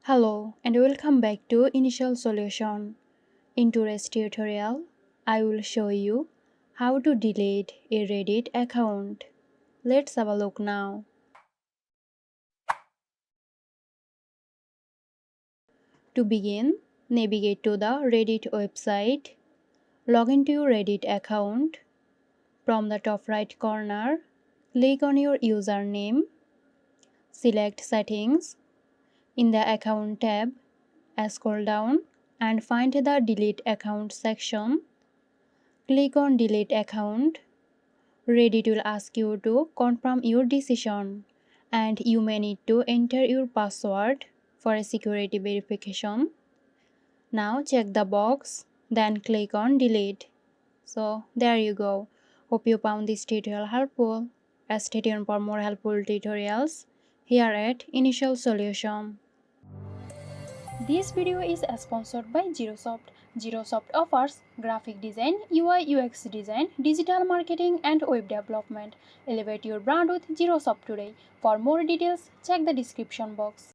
Hello and welcome back to Initial Solution. In today's tutorial, I will show you how to delete a Reddit account. Let's have a look now. To begin, navigate to the Reddit website. Log into your Reddit account. From the top right corner, click on your username. Select Settings. In the Account tab, scroll down and find the Delete Account section. Click on Delete Account. Reddit will ask you to confirm your decision, and you may need to enter your password for a security verification. Now check the box, then click on Delete. So there you go. Hope you found this tutorial helpful. Stay tuned for more helpful tutorials here at Initial Solution. This video is sponsored by Zerosoft. Zerosoft offers graphic design, UI UX design, digital marketing and web development. Elevate your brand with Zerosoft today. For more details, check the description box.